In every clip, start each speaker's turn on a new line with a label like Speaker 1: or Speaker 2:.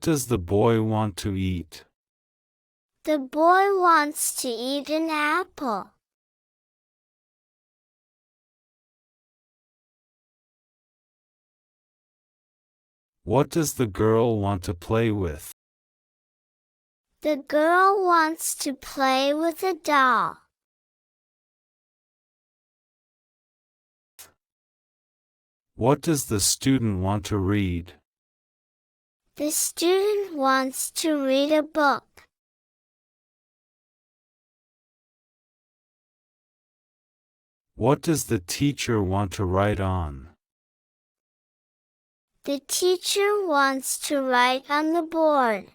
Speaker 1: What does the boy want to eat?
Speaker 2: The boy wants to eat an apple.
Speaker 1: What does the girl want to play with?
Speaker 2: The girl wants to play with a doll.
Speaker 1: What does the student want to read?
Speaker 2: The student wants to read a book.
Speaker 1: What does the teacher want to write on?
Speaker 2: The teacher wants to write on the board.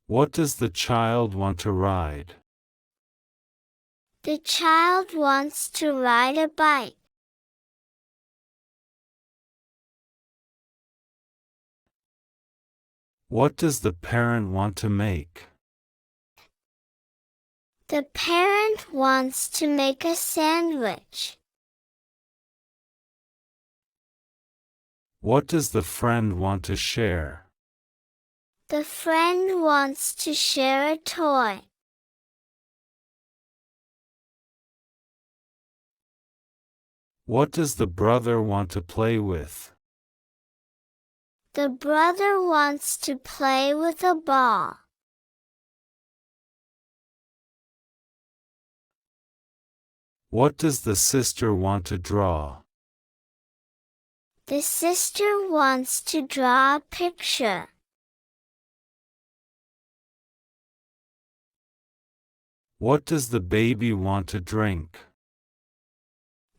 Speaker 1: What does the child want to ride?
Speaker 2: The child wants to ride a bike.
Speaker 1: What does the parent want to make?
Speaker 2: The parent wants to make a sandwich.
Speaker 1: What does the friend want to share?
Speaker 2: The friend wants to share a toy.
Speaker 1: What does the brother want to play with?
Speaker 2: The brother wants to play with a ball.
Speaker 1: What does the sister want to draw?
Speaker 2: The sister wants to draw a picture.
Speaker 1: What does the baby want to drink?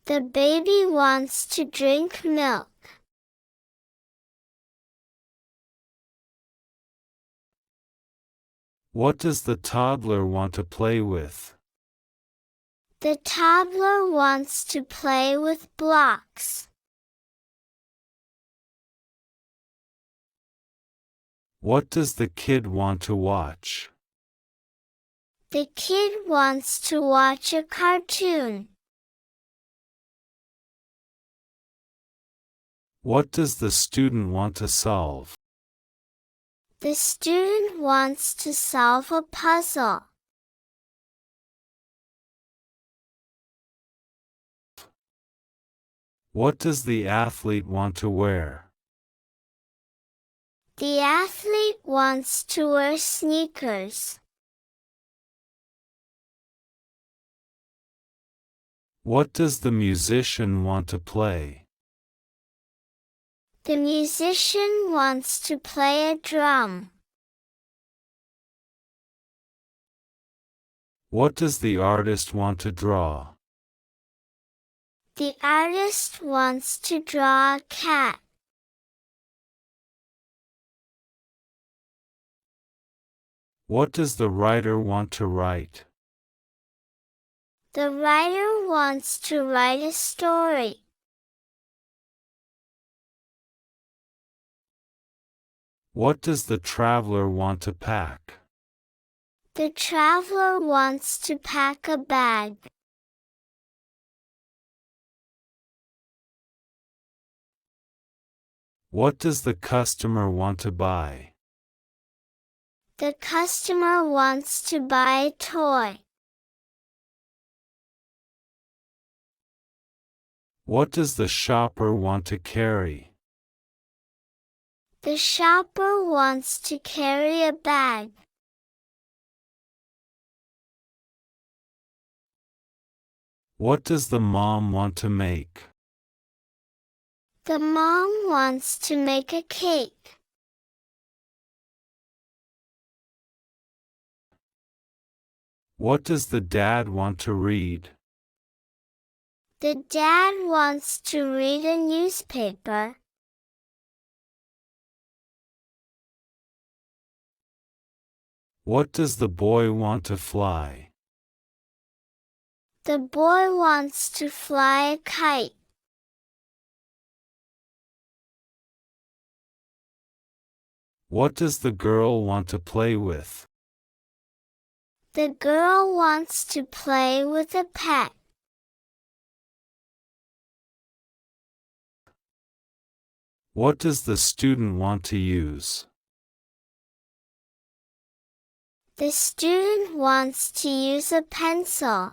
Speaker 2: The baby wants to drink milk.
Speaker 1: What does the toddler want to play with?
Speaker 2: The toddler wants to play with blocks.
Speaker 1: What does the kid want to watch?
Speaker 2: The kid wants to watch a cartoon.
Speaker 1: What does the student want to solve?
Speaker 2: The student wants to solve a puzzle.
Speaker 1: What does the athlete want to wear?
Speaker 2: The athlete wants to wear sneakers.
Speaker 1: What does the musician want to play?
Speaker 2: The musician wants to play a drum.
Speaker 1: What does the artist want to draw?
Speaker 2: The artist wants to draw a cat.
Speaker 1: What does the writer want to write?
Speaker 2: The writer wants to write a story.
Speaker 1: What does the traveler want to pack?
Speaker 2: The traveler wants to pack a bag.
Speaker 1: What does the customer want to buy?
Speaker 2: The customer wants to buy a toy.
Speaker 1: What does the shopper want to carry?
Speaker 2: The shopper wants to carry a bag.
Speaker 1: What does the mom want to make?
Speaker 2: The mom wants to make a cake.
Speaker 1: What does the dad want to read?
Speaker 2: The dad wants to read a newspaper.
Speaker 1: What does the boy want to fly?
Speaker 2: The boy wants to fly a kite.
Speaker 1: What does the girl want to play with?
Speaker 2: The girl wants to play with a pet.
Speaker 1: What does the student want to use?
Speaker 2: The student wants to use a pencil.